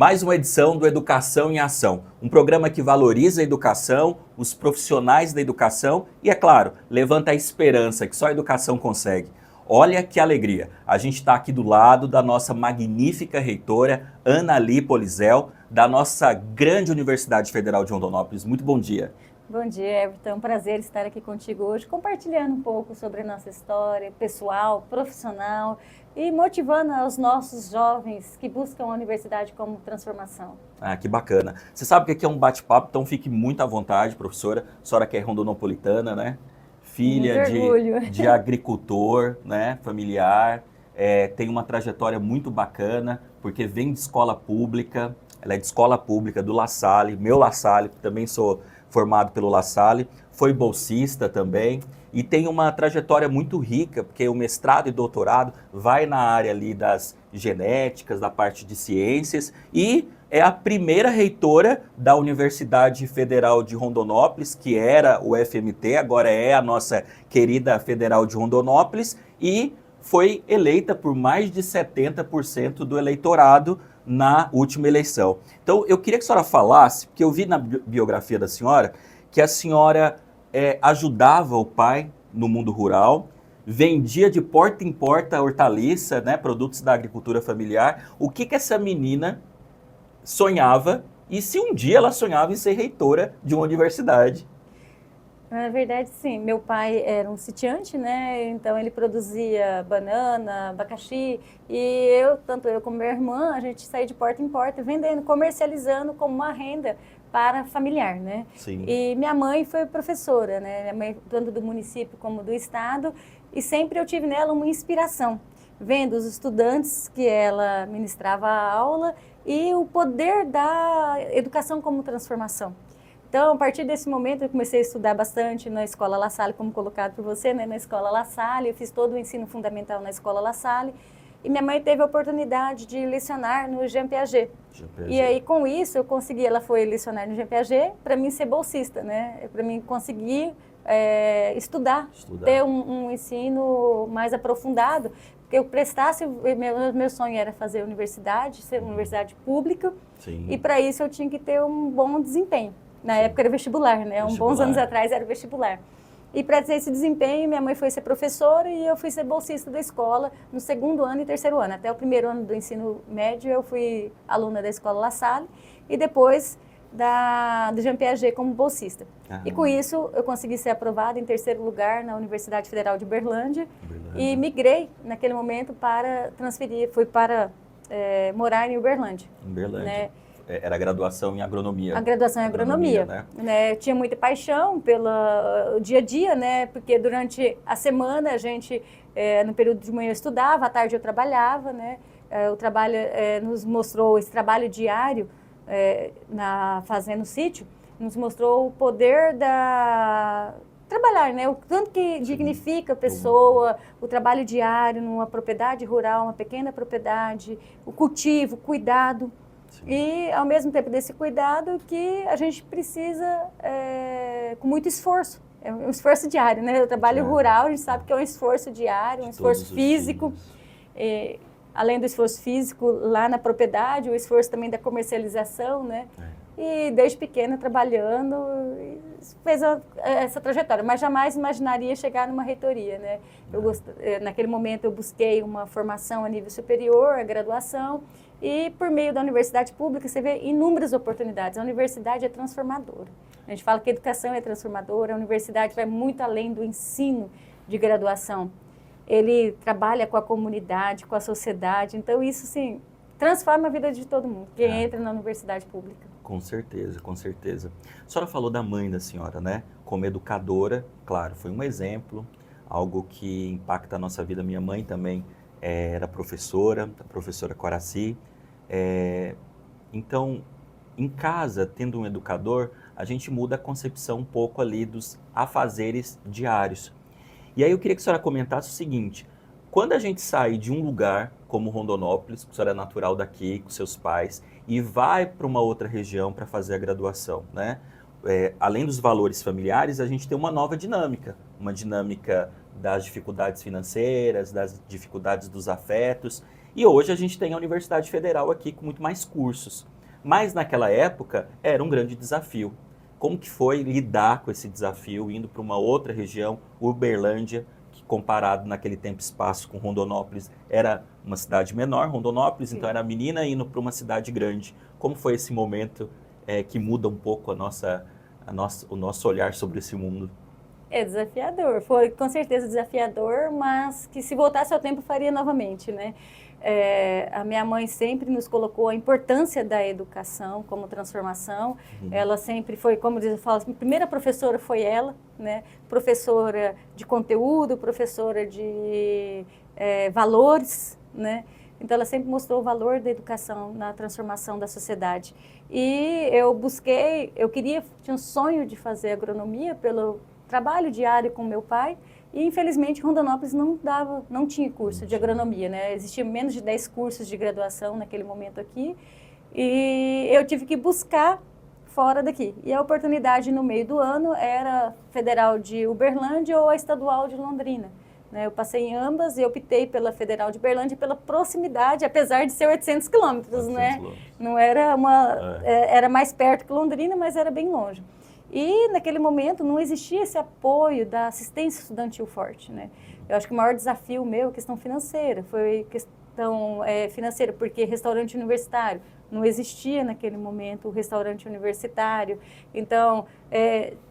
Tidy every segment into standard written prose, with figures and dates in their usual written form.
Mais uma edição do Educação em Ação, um programa que valoriza a educação, os profissionais da educação e, é claro, levanta a esperança que só a educação consegue. Olha que alegria, a gente está aqui do lado da nossa magnífica reitora, Ana Li Polizel, da nossa grande Universidade Federal de Rondonópolis. Muito bom dia. Bom dia, Everton. É um prazer estar aqui contigo hoje, compartilhando um pouco sobre a nossa história pessoal, profissional e motivando os nossos jovens que buscam a universidade como transformação. Ah, que bacana. Você sabe que aqui é um bate-papo, então fique muito à vontade, professora. A senhora que é rondonopolitana, né? Filha de agricultor, né? Familiar. Tem uma trajetória muito bacana, porque vem de escola pública. Ela é de escola pública, do La Salle, meu La Salle, também sou formado pelo La Salle, foi bolsista também e tem uma trajetória muito rica, porque o mestrado e doutorado vai na área ali das genéticas, da parte de ciências e é a primeira reitora da Universidade Federal de Rondonópolis, que era o FMT, agora é a nossa querida Federal de Rondonópolis e foi eleita por mais de 70% do eleitorado na última eleição. Então, eu queria que a senhora falasse, porque eu vi na biografia da senhora, que a senhora ajudava o pai no mundo rural, vendia de porta em porta hortaliça, né, produtos da agricultura familiar. O que essa menina sonhava e se um dia ela sonhava em ser reitora de uma universidade? Na verdade, sim. Meu pai era um sitiante, né? Então ele produzia banana, abacaxi e tanto eu como minha irmã, a gente saía de porta em porta vendendo, comercializando como uma renda para familiar, né? Sim. E minha mãe foi professora, né? Minha mãe tanto do município como do estado e sempre eu tive nela uma inspiração, vendo os estudantes que ela ministrava a aula e o poder da educação como transformação. Então, a partir desse momento, eu comecei a estudar bastante na Escola La Salle, como colocado por você, né? Na Escola La Salle, eu fiz todo o ensino fundamental na Escola La Salle. E minha mãe teve a oportunidade de lecionar no Jean Piaget. E aí, com isso, eu consegui, ela foi lecionar no Jean Piaget, para mim ser bolsista, né? Para mim conseguir estudar, ter um ensino mais aprofundado. Porque eu prestasse, meu sonho era fazer universidade, ser uma universidade pública. Sim. E para isso eu tinha que ter um bom desempenho. Na época era vestibular, né? Bons anos atrás era vestibular. E para ter esse desempenho, minha mãe foi ser professora e eu fui ser bolsista da escola no segundo ano e terceiro ano. Até o primeiro ano do ensino médio eu fui aluna da Escola La Salle e depois do Jean Piaget como bolsista. E com isso eu consegui ser aprovada em terceiro lugar na Universidade Federal de Uberlândia e migrei naquele momento para transferir, fui para morar em Uberlândia. Né? Era a graduação em agronomia. A graduação em agronomia, né? Eu tinha muita paixão pelo dia a dia, né? Porque durante a semana a gente, no período de manhã eu estudava, à tarde eu trabalhava, né? O trabalho nos mostrou, esse trabalho diário na fazenda, no sítio, nos mostrou o poder trabalhar, né? O tanto que dignifica a pessoa, o trabalho diário numa propriedade rural, uma pequena propriedade, o cultivo, o cuidado. Sim. E, ao mesmo tempo desse cuidado, que a gente precisa com muito esforço. É um esforço diário, né? O trabalho rural, a gente sabe que é um esforço diário, um esforço físico. Além do esforço físico lá na propriedade, o esforço também da comercialização, né? E desde pequena trabalhando, fez essa trajetória, mas jamais imaginaria chegar numa reitoria, né? Naquele momento eu busquei uma formação a nível superior, a graduação, e por meio da universidade pública você vê inúmeras oportunidades. A universidade é transformadora. A gente fala que a educação é transformadora, a universidade vai muito além do ensino de graduação. Ele trabalha com a comunidade, com a sociedade, então isso, sim, transforma a vida de todo mundo que entra na universidade pública. Com certeza, com certeza. A senhora falou da mãe da senhora, né? Como educadora, claro, foi um exemplo, algo que impacta a nossa vida. Minha mãe também era professora, a professora Coraci. Então, em casa, tendo um educador, a gente muda a concepção um pouco ali dos afazeres diários. E aí eu queria que a senhora comentasse o seguinte: quando a gente sai de um lugar como Rondonópolis, que a senhora é natural daqui, com seus pais, e vai para uma outra região para fazer a graduação, né? Além dos valores familiares, a gente tem uma nova dinâmica, uma dinâmica das dificuldades financeiras, das dificuldades dos afetos. E hoje a gente tem a Universidade Federal aqui com muito mais cursos. Mas naquela época era um grande desafio. Como que foi lidar com esse desafio, indo para uma outra região, Uberlândia, que comparado naquele tempo e espaço com Rondonópolis, era uma cidade menor, Rondonópolis, Sim. Então era a menina indo para uma cidade grande. Como foi esse momento que muda um pouco o nosso olhar sobre esse mundo? É desafiador, foi com certeza desafiador, mas que se voltasse ao tempo faria novamente, né? A minha mãe sempre nos colocou a importância da educação como transformação. Ela sempre foi, como eu falo, a primeira professora foi ela, né? Professora de conteúdo, professora de valores, né? Então, ela sempre mostrou o valor da educação na transformação da sociedade. E tinha um sonho de fazer agronomia pelo trabalho diário com meu pai, e infelizmente Rondonópolis não tinha curso de agronomia, né? Existiam menos de 10 cursos de graduação naquele momento aqui, e eu tive que buscar fora daqui. E a oportunidade no meio do ano era a Federal de Uberlândia ou a Estadual de Londrina. Eu passei em ambas e optei pela Federal de Uberlândia pela proximidade, apesar de ser 800 quilômetros, né? Não era era mais perto que Londrina, mas era bem longe. E naquele momento não existia esse apoio da assistência estudantil forte, né? Eu acho que o maior desafio meu é a questão financeira, foi questão financeira, porque restaurante universitário não existia naquele momento, o restaurante universitário. Então,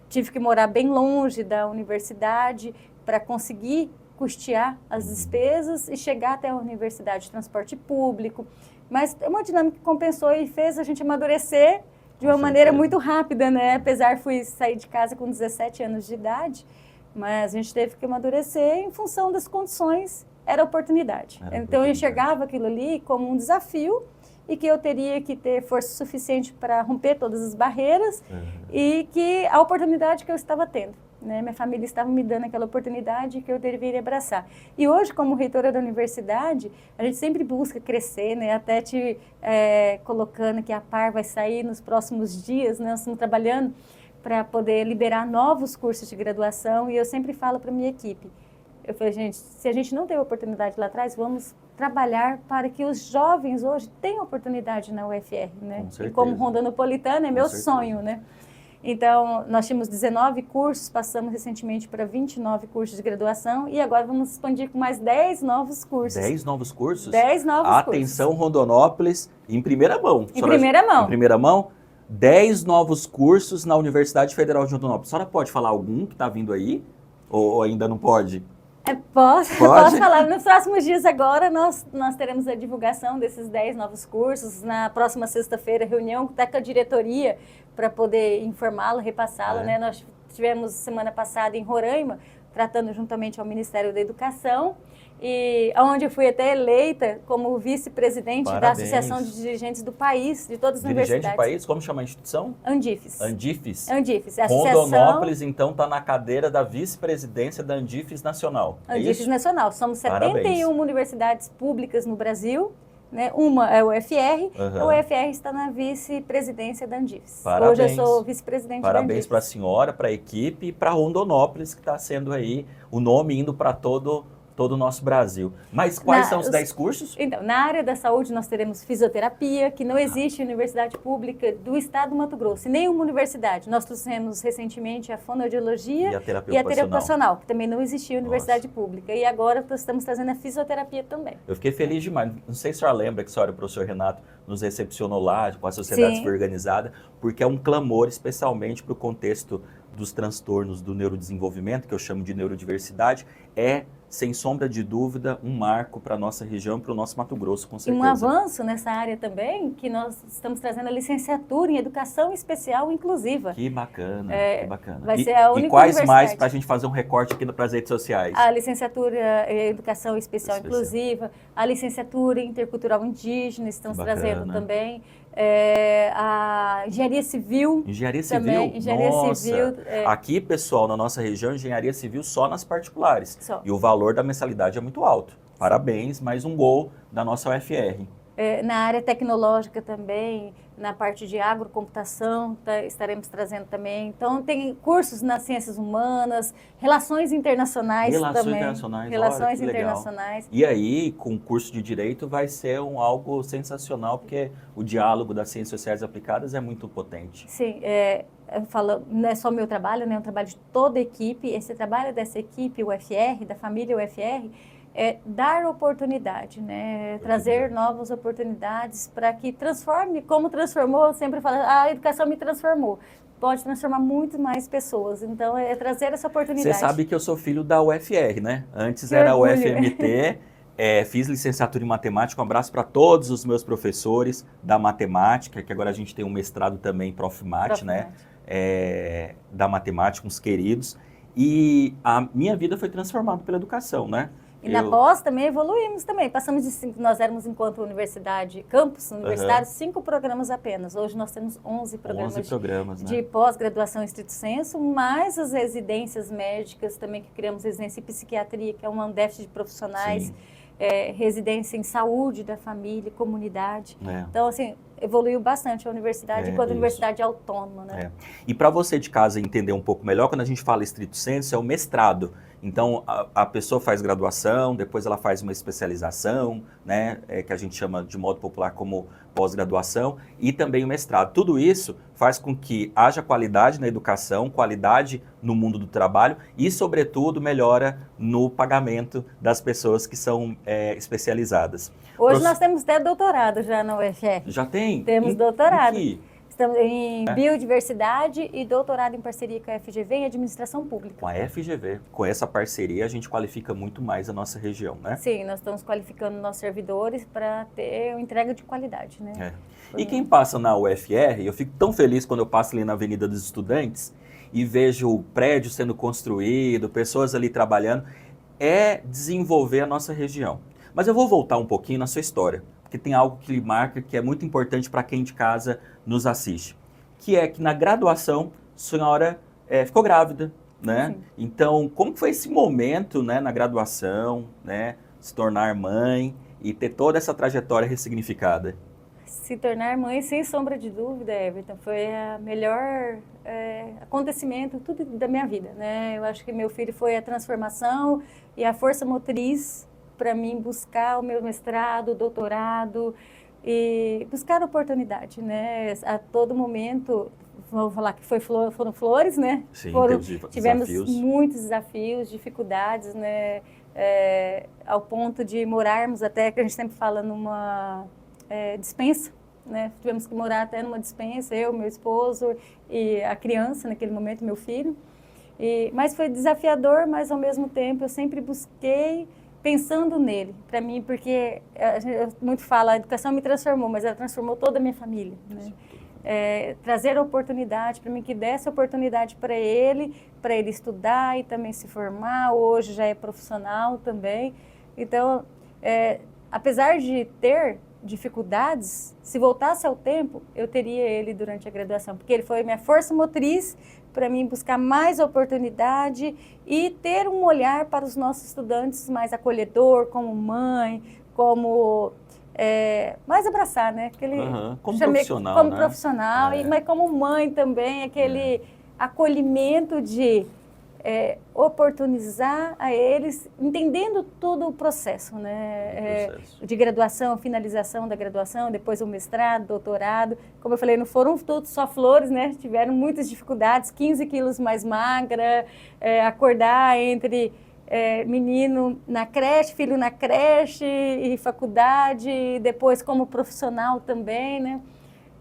tive que morar bem longe da universidade para conseguir custear as despesas e chegar até a universidade de transporte público. Mas é uma dinâmica que compensou e fez a gente amadurecer de uma maneira muito rápida, né? Apesar fui sair de casa com 17 anos de idade, mas a gente teve que amadurecer em função das condições, era oportunidade. Então eu enxergava aquilo ali como um desafio e que eu teria que ter força suficiente para romper todas as barreiras e que a oportunidade que eu estava tendo, né? Minha família estava me dando aquela oportunidade que eu deveria abraçar. E hoje, como reitora da universidade, a gente sempre busca crescer, né? Até te colocando que a PAR vai sair nos próximos dias, né? Nós estamos trabalhando para poder liberar novos cursos de graduação e eu sempre falo para a minha equipe, eu falei, gente, se a gente não teve oportunidade lá atrás, vamos trabalhar para que os jovens hoje tenham oportunidade na UFR, né? Com certeza. E como rondanopolitana é meu sonho, né? Então, nós tínhamos 19 cursos, passamos recentemente para 29 cursos de graduação e agora vamos expandir com mais 10 novos cursos. 10 novos cursos? 10 novos cursos. Atenção, Rondonópolis, em primeira mão. Em primeira mão. Em primeira mão, 10 novos cursos na Universidade Federal de Rondonópolis. A senhora pode falar algum que está vindo aí? Ou ainda não pode? Posso falar. Nos próximos dias agora nós teremos a divulgação desses 10 novos cursos. Na próxima sexta-feira, reunião com a diretoria para poder informá-lo, repassá-lo. Né? Nós tivemos semana passada em Roraima, tratando juntamente ao Ministério da Educação, e onde eu fui até eleita como vice-presidente da Associação de Dirigentes do país, de todas as universidades. Dirigente do país? Como chama a instituição? Andifes. Andifes? Andifes. Rondonópolis, então, está na cadeira da vice-presidência da Andifes Nacional. Andifes Nacional. Somos 71 universidades públicas no Brasil. Né? Uma é o UFR, a UFR está na vice-presidência da Andifes. Hoje eu sou vice-presidente da Andifes. Parabéns para a senhora, para a equipe e para Rondonópolis, que está sendo aí o nome indo para todo o nosso Brasil. Mas quais são os 10 cursos? Então, na área da saúde nós teremos fisioterapia, que não existe universidade pública do estado do Mato Grosso, e nenhuma universidade. Nós trouxemos recentemente a fonoaudiologia e a terapia ocupacional, que também não existia universidade pública. E agora estamos trazendo a fisioterapia também. Eu fiquei feliz demais. Não sei se a senhora lembra que a senhora e o professor Renato nos recepcionou lá, com a sociedade foi organizada, porque é um clamor especialmente para o contexto dos transtornos do neurodesenvolvimento, que eu chamo de neurodiversidade, sem sombra de dúvida, um marco para a nossa região, para o nosso Mato Grosso, com certeza. E um avanço nessa área também, que nós estamos trazendo a licenciatura em Educação Especial Inclusiva. Que bacana, que bacana. Vai ser a única e quais mais, para a gente fazer um recorte aqui para as redes sociais? A licenciatura em Educação Especial Inclusiva, a licenciatura em Intercultural Indígena, estamos trazendo também. A engenharia civil. Engenharia civil? Também, engenharia civil. Aqui, pessoal, na nossa região, engenharia civil só nas particulares. E o valor da mensalidade é muito alto. Parabéns, mais um gol da nossa UFR. Na área tecnológica também, na parte de agrocomputação, estaremos trazendo também. Então, tem cursos nas ciências humanas, relações internacionais também. Relações internacionais. E aí, com o curso de Direito, vai ser algo sensacional, porque o diálogo das ciências sociais aplicadas é muito potente. Sim, eu falo, não é só meu trabalho, né? É um trabalho de toda a equipe. Esse trabalho dessa equipe UFR, da família UFR, é dar oportunidade, né? Trazer novas oportunidades para que transforme, como transformou, eu sempre falo, a educação me transformou. Pode transformar muito mais pessoas, então é trazer essa oportunidade. Você sabe que eu sou filho da UFR, né? Antes era a UFMT, fiz licenciatura em matemática, um abraço para todos os meus professores da matemática, que agora a gente tem um mestrado também, Prof. Mate, né? Da matemática, uns queridos, e a minha vida foi transformada pela educação, né? E na pós também evoluímos também. Passamos de 5, nós éramos enquanto universidade, campus universitário, 5 programas apenas. Hoje nós temos 11 programas, de pós-graduação em estrito senso, mais as residências médicas também, que criamos residência em psiquiatria, que é um déficit de profissionais, residência em saúde da família, comunidade. Então, assim, evoluiu bastante a universidade enquanto universidade autônoma, né? E para você de casa entender um pouco melhor, quando a gente fala estrito senso, é o mestrado. Então, a pessoa faz graduação, depois ela faz uma especialização, né, que a gente chama de modo popular como pós-graduação, e também o mestrado. Tudo isso faz com que haja qualidade na educação, qualidade no mundo do trabalho e, sobretudo, melhora no pagamento das pessoas que são especializadas. Hoje nós temos até doutorado já na UFR. Já tem? Temos doutorado. Em que? Estamos em biodiversidade e doutorado em parceria com a FGV em administração pública. Com a FGV, com essa parceria, a gente qualifica muito mais a nossa região, né? Sim, nós estamos qualificando nossos servidores para ter uma entrega de qualidade, né? E quem passa na UFR, eu fico tão feliz quando eu passo ali na Avenida dos Estudantes e vejo o prédio sendo construído, pessoas ali trabalhando, é desenvolver a nossa região. Mas eu vou voltar um pouquinho na sua história, porque tem algo que lhe marca que é muito importante para quem de casa nos assiste, que é que na graduação a senhora ficou grávida, né? Sim. Então, como foi esse momento, né, na graduação, né, se tornar mãe e ter toda essa trajetória ressignificada? Se tornar mãe, sem sombra de dúvida, Everton, foi o melhor acontecimento tudo da minha vida, né? Eu acho que meu filho foi a transformação e a força motriz para mim buscar o meu mestrado, doutorado e buscar oportunidade, né? A todo momento, vou falar que foram flores, né? Sim, tivemos muitos desafios, dificuldades, né? Ao ponto de morarmos até, que a gente sempre fala, numa dispensa, né? Tivemos que morar até numa dispensa, eu, meu esposo e a criança naquele momento, meu filho. Mas foi desafiador, mas ao mesmo tempo eu sempre busquei pensando nele, para mim, porque eu muito falo, a educação me transformou, mas ela transformou toda a minha família, né? Trazer a oportunidade para mim, que desse oportunidade para ele estudar e também se formar, hoje já é profissional também. Então, apesar de ter dificuldades, se voltasse ao tempo, eu teria ele durante a graduação, porque ele foi minha força motriz para mim buscar mais oportunidade e ter um olhar para os nossos estudantes mais acolhedor, como mãe, como mais abraçar, né? Como profissional, como profissional, mas como mãe também, aquele acolhimento de oportunizar a eles, entendendo todo o processo, né? De graduação, finalização da graduação, depois o mestrado, doutorado. Como eu falei, não foram todos só flores, né? Tiveram muitas dificuldades, 15 quilos mais magra, acordar entre menino na creche, filho na creche e faculdade, e depois como profissional também, né?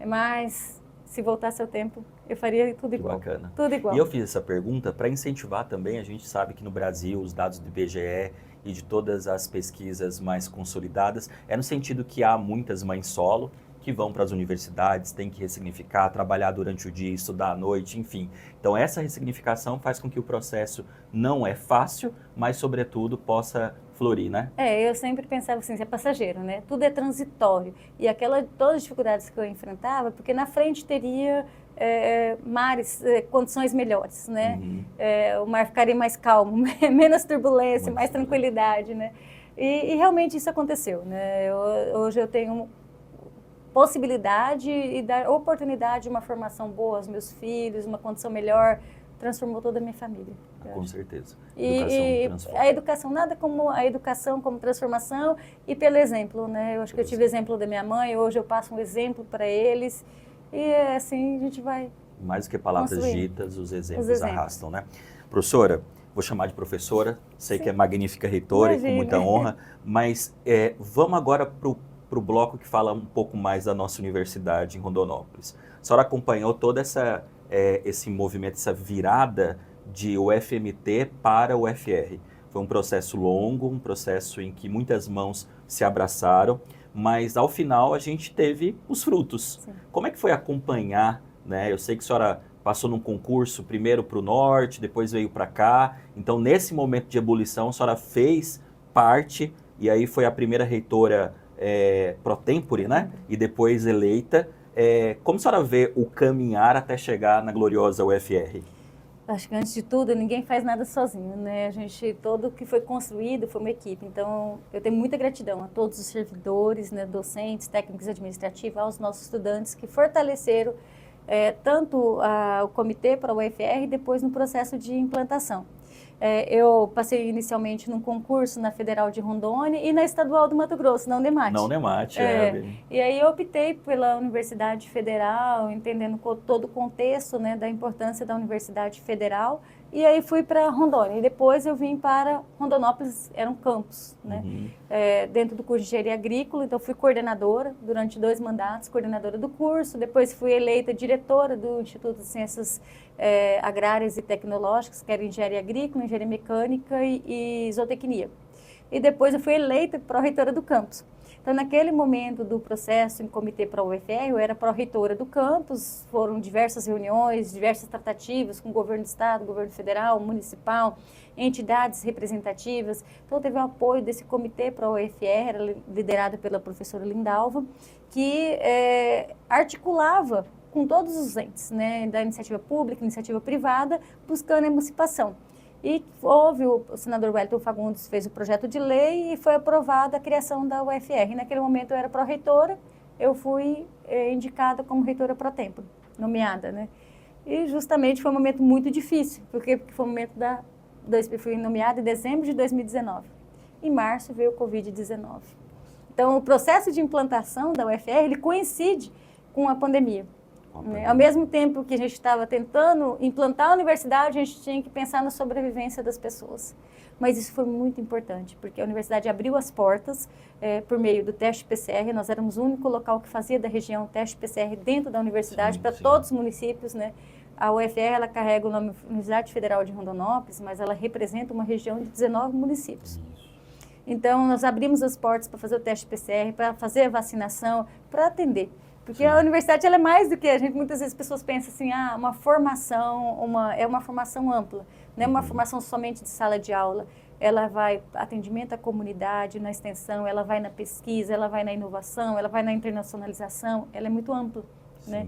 Mas se voltasse ao tempo, eu faria tudo igual. Que bacana. Tudo igual. E eu fiz essa pergunta para incentivar também, a gente sabe que no Brasil, os dados do IBGE e de todas as pesquisas mais consolidadas, no sentido que há muitas mães solo que vão para as universidades, têm que ressignificar, trabalhar durante o dia, estudar à noite, enfim. Então essa ressignificação faz com que o processo não é fácil, mas sobretudo possa florir, né? Eu sempre pensava assim, é passageiro, né? Tudo é transitório. E todas as dificuldades que eu enfrentava, porque na frente teria mares, condições melhores, né? Uhum. O mar ficaria mais calmo, menos turbulência, mais tranquilidade, né? E realmente isso aconteceu, né? Hoje eu tenho possibilidade e dar oportunidade de uma formação boa aos meus filhos, uma condição melhor, transformou toda a minha família. Com certeza. A educação, nada como a educação como transformação e pelo exemplo, né? Eu acho que eu tive exemplo da minha mãe, hoje eu passo um exemplo para eles e assim a gente vai mais do que palavras ditas, os exemplos arrastam, né? Professora, vou chamar de professora, sei que é magnífica reitora e com muita honra, mas vamos agora para o bloco que fala um pouco mais da nossa universidade em Rondonópolis. A senhora acompanhou toda esse movimento, essa virada de UFMT para o UFR. Foi um processo longo, um processo em que muitas mãos se abraçaram, mas ao final a gente teve os frutos. Sim. Como é que foi acompanhar, né? Eu sei que a senhora passou num concurso primeiro para o norte, depois veio para cá. Então, nesse momento de ebulição, a senhora fez parte, e aí foi a primeira reitora pro tempore, né? E depois eleita. Como a senhora vê o caminhar até chegar na gloriosa UFR? Acho que, antes de tudo, ninguém faz nada sozinho, né? Todo o que foi construído foi uma equipe. Então, eu tenho muita gratidão a todos os servidores, né, docentes, técnicos administrativos, aos nossos estudantes que fortaleceram tanto o comitê para o UFR e depois no processo de implantação. Eu passei inicialmente num concurso na Federal de Rondônia e na Estadual do Mato Grosso, na Unemate. Na Unemate, E aí eu optei pela Universidade Federal, entendendo todo o contexto, né, da importância da Universidade Federal, e aí fui para Rondônia. E depois eu vim para Rondonópolis, era um campus, né, dentro do curso de Engenharia Agrícola, então fui coordenadora durante 2 mandatos, coordenadora do curso, depois fui eleita diretora do Instituto de Ciências Agrárias e Tecnológicas, que era Engenharia Agrícola, Engenharia Mecânica e Zootecnia. E depois eu fui eleita pró-reitora do campus. Então, naquele momento do processo em comitê para o UFR, eu era pró-reitora do campus, foram diversas reuniões, diversas tratativas com o governo do estado, governo federal, municipal, entidades representativas. Então, teve o apoio desse comitê para o UFR, liderado pela professora Lindalva, que articulava com todos os entes, né, da iniciativa pública, iniciativa privada, buscando a emancipação. E houve, o senador Wellington Fagundes fez o projeto de lei e foi aprovada a criação da UFR. Naquele momento eu era pró-reitora, eu fui indicada como reitora pro tempore, nomeada, né? E justamente foi um momento muito difícil, porque foi o momento eu fui nomeada em dezembro de 2019. Em março veio o Covid-19. Então, o processo de implantação da UFR, ele coincide com a pandemia. Ao mesmo tempo que a gente estava tentando implantar a universidade, a gente tinha que pensar na sobrevivência das pessoas. Mas isso foi muito importante, porque a universidade abriu as portas por meio do teste PCR. Nós éramos o único local que fazia da região teste PCR dentro da universidade, para todos os municípios, né? A UFR, ela carrega o nome Universidade Federal de Rondonópolis, mas ela representa uma região de 19 municípios. Então, nós abrimos as portas para fazer o teste PCR, para fazer a vacinação, para atender. Porque a universidade, ela é mais do que a gente, muitas vezes as pessoas pensam assim, uma formação, é uma formação ampla, não é uma formação somente de sala de aula. Ela vai atendimento à comunidade, na extensão, ela vai na pesquisa, ela vai na inovação, ela vai na internacionalização, ela é muito ampla, né?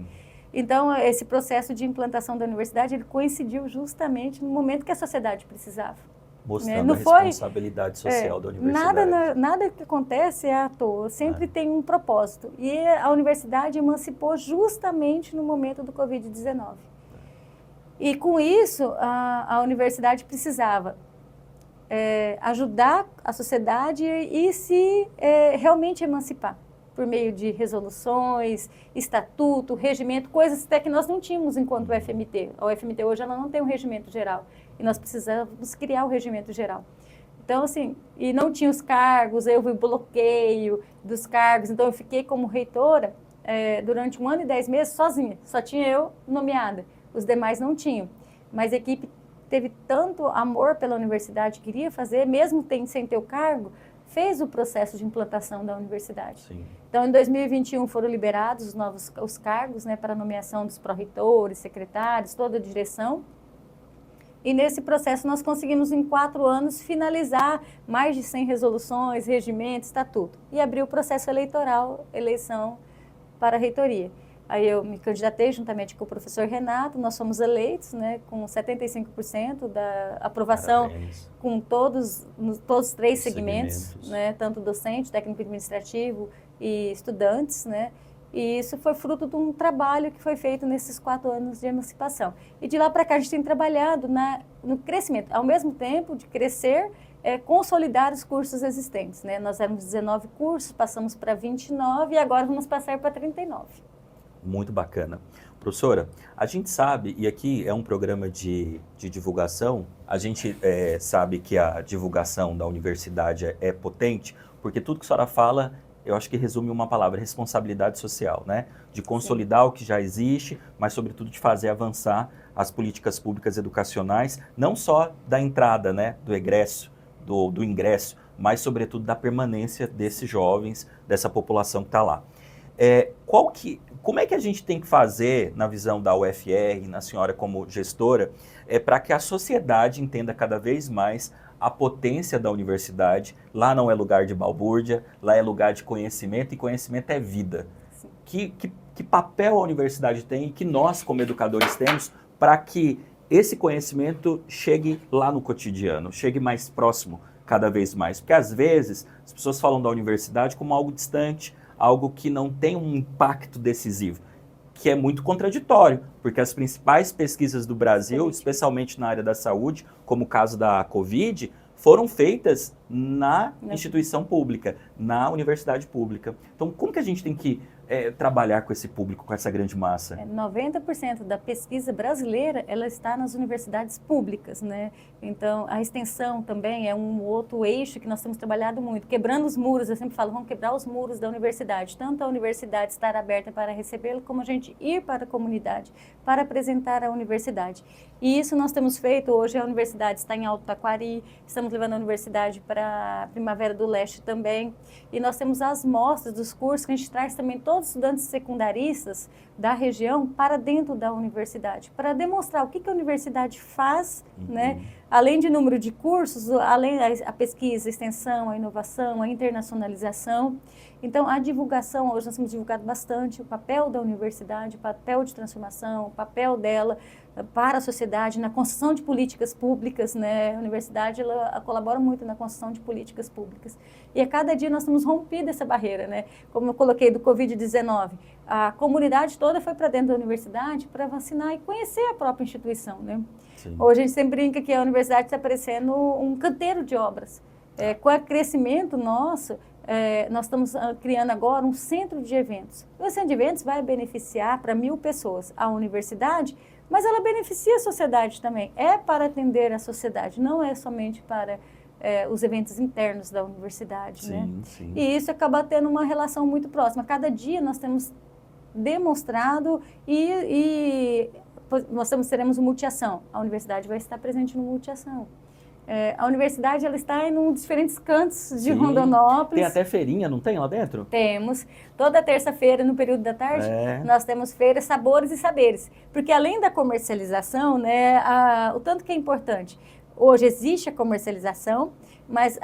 Então, esse processo de implantação da universidade, ele coincidiu justamente no momento que a sociedade precisava. Mostrando a responsabilidade social da universidade. Nada que acontece é à toa, sempre tem um propósito. E a universidade emancipou justamente no momento do Covid-19. E com isso, a universidade precisava ajudar a sociedade e se realmente emancipar, por meio de resoluções, estatuto, regimento, coisas até que nós não tínhamos enquanto UFMT. A UFMT hoje ela não tem um regimento geral. E nós precisamos criar o regimento geral. Então, assim, e não tinha os cargos, eu vi o bloqueio dos cargos, então eu fiquei como reitora durante 1 ano e 10 meses sozinha, só tinha eu nomeada, os demais não tinham. Mas a equipe teve tanto amor pela universidade, queria fazer, mesmo sem ter o cargo, fez o processo de implantação da universidade. Sim. Então, em 2021 foram liberados os cargos, né, para nomeação dos pró-reitores, secretários, toda a direção. E nesse processo nós conseguimos em 4 anos finalizar mais de 100 resoluções, regimentos, estatuto. E abrir o processo eleitoral, eleição para a reitoria. Aí eu me candidatei juntamente com o professor Renato, nós fomos eleitos, né, com 75% da aprovação. Parabéns. Com todos os 3 segmentos, né, tanto docente, técnico administrativo e estudantes, né. E isso foi fruto de um trabalho que foi feito nesses 4 anos de emancipação. E de lá para cá a gente tem trabalhado no crescimento, ao mesmo tempo de crescer, consolidar os cursos existentes, né? Nós éramos 19 cursos, passamos para 29 e agora vamos passar para 39. Muito bacana. Professora, a gente sabe, e aqui é um programa de divulgação, a gente sabe que a divulgação da universidade é potente, porque tudo que a senhora fala, eu acho que resume uma palavra, responsabilidade social, né? De consolidar Sim. o que já existe, mas sobretudo de fazer avançar as políticas públicas educacionais, não só da entrada, né, do egresso, do ingresso, mas sobretudo da permanência desses jovens, dessa população que está lá. Como é que a gente tem que fazer, na visão da UFR, na senhora como gestora, para que a sociedade entenda cada vez mais a potência da universidade? Lá não é lugar de balbúrdia, lá é lugar de conhecimento, e conhecimento é vida. Que papel a universidade tem e que nós, como educadores, temos para que esse conhecimento chegue lá no cotidiano, chegue mais próximo cada vez mais? Porque às vezes as pessoas falam da universidade como algo distante, algo que não tem um impacto decisivo, que é muito contraditório, porque as principais pesquisas do Brasil, especialmente na área da saúde, como o caso da Covid, foram feitas na instituição pública, na universidade pública. Então, como que a gente tem que trabalhar com esse público, com essa grande massa? 90% da pesquisa brasileira, ela está nas universidades públicas, né? Então, a extensão também é um outro eixo que nós temos trabalhado muito, quebrando os muros. Eu sempre falo, vamos quebrar os muros da universidade, tanto a universidade estar aberta para recebê-lo, como a gente ir para a comunidade, para apresentar a universidade. E isso nós temos feito. Hoje a universidade está em Alto Taquari, estamos levando a universidade para a Primavera do Leste também, e nós temos as mostras dos cursos que a gente traz também todos os estudantes secundaristas da região para dentro da universidade, para demonstrar o que a universidade faz, né? Além de número de cursos, além da pesquisa, a extensão, a inovação, a internacionalização. Então, a divulgação, hoje nós temos divulgado bastante o papel da universidade, o papel de transformação, o papel dela para a sociedade, na construção de políticas públicas, né? A universidade ela colabora muito na construção de políticas públicas. E a cada dia nós temos rompido essa barreira, né? Como eu coloquei do Covid-19, a comunidade toda foi para dentro da universidade para vacinar e conhecer a própria instituição, né? Sim. Hoje a gente sempre brinca que a universidade está parecendo um canteiro de obras. Com o crescimento nosso, nós estamos criando agora um centro de eventos. O centro de eventos vai beneficiar para 1.000 pessoas a universidade, mas ela beneficia a sociedade também. É para atender a sociedade, não é somente para os eventos internos da universidade, né? Sim. E isso acaba tendo uma relação muito próxima. Cada dia nós temos demonstrado e nós teremos uma multiação. A universidade vai estar presente no multiação. A universidade ela está em diferentes cantos de Rondonópolis. Tem até feirinha, não tem lá dentro? Temos. Toda terça-feira, no período da tarde, nós temos feiras Sabores e Saberes. Porque além da comercialização, né, o tanto que é importante, hoje existe a comercialização, mas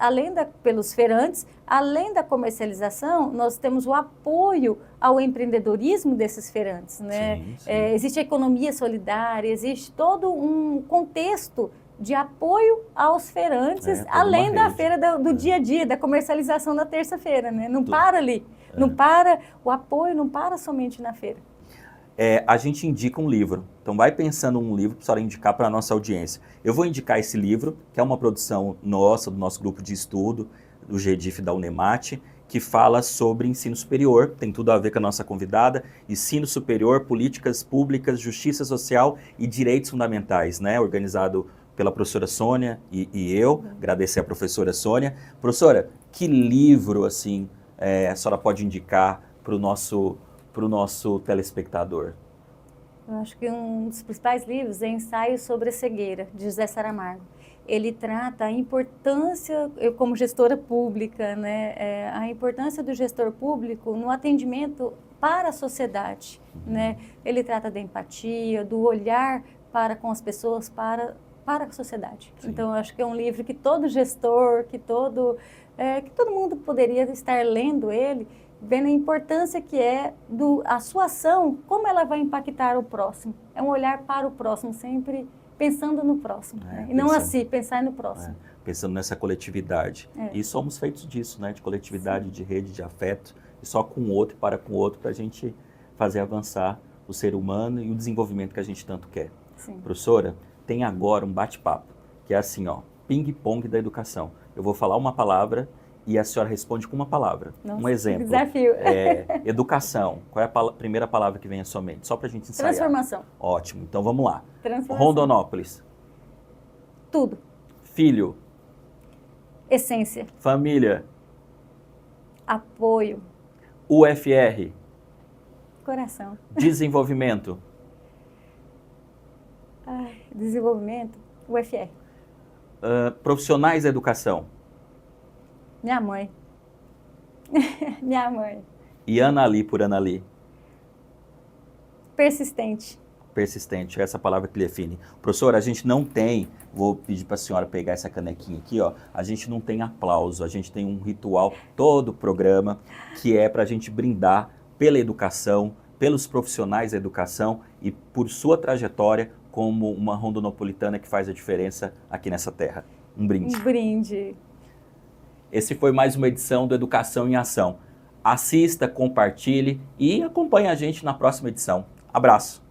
pelos feirantes, além da comercialização, nós temos o apoio ao empreendedorismo desses feirantes, né? Sim. Existe a economia solidária, existe todo um contexto de apoio aos feirantes, além da feira do dia a dia, da comercialização da terça-feira, né? Não para ali, não para, o apoio não para somente na feira. A gente indica um livro, então vai pensando um livro para a senhora indicar para a nossa audiência. Eu vou indicar esse livro, que é uma produção nossa, do nosso grupo de estudo, do GEDIF da Unemate, que fala sobre ensino superior, tem tudo a ver com a nossa convidada, ensino superior, políticas públicas, justiça social e direitos fundamentais, né? Organizado pela professora Sônia e eu, agradecer a professora Sônia. Professora, que livro, assim, a senhora pode indicar para o nosso telespectador? Eu acho que um dos principais livros é Ensaio sobre a Cegueira, de José Saramago. Ele trata a importância, eu como gestora pública, né, a importância do gestor público no atendimento para a sociedade, né? Ele trata da empatia, do olhar para com as pessoas, para a sociedade. Sim. Então, eu acho que é um livro que todo gestor, que todo mundo poderia estar lendo ele, vendo a importância que é a sua ação, como ela vai impactar o próximo. É um olhar para o próximo, sempre pensando no próximo, né? E não assim, pensar no próximo. Pensando nessa coletividade. E somos feitos disso, né? De coletividade, Sim. de rede, de afeto, e só com o outro e para com o outro para a gente fazer avançar o ser humano e o desenvolvimento que a gente tanto quer. Sim. Professora, tem agora um bate-papo, que é assim, ó, ping-pong da educação. Eu vou falar uma palavra e a senhora responde com uma palavra. Nossa, um exemplo. Que desafio. Educação. Qual é a primeira palavra que vem à sua mente? Só para a gente ensaiar. Transformação. Ótimo. Então vamos lá. Transformação. Rondonópolis. Tudo. Filho. Essência. Família. Apoio. UFR. Coração. Desenvolvimento. Desenvolvimento. UFR. Profissionais da educação. Minha mãe. Minha mãe. E Anali por Anali. Persistente. Persistente, essa palavra que define. Professora, a gente não tem, vou pedir para a senhora pegar essa canequinha aqui, ó. A gente não tem aplauso, a gente tem um ritual todo o programa que é para a gente brindar pela educação, pelos profissionais da educação e por sua trajetória como uma rondonopolitana que faz a diferença aqui nessa terra. Um brinde. Um brinde. Esse foi mais uma edição do Educação em Ação. Assista, compartilhe e acompanhe a gente na próxima edição. Abraço!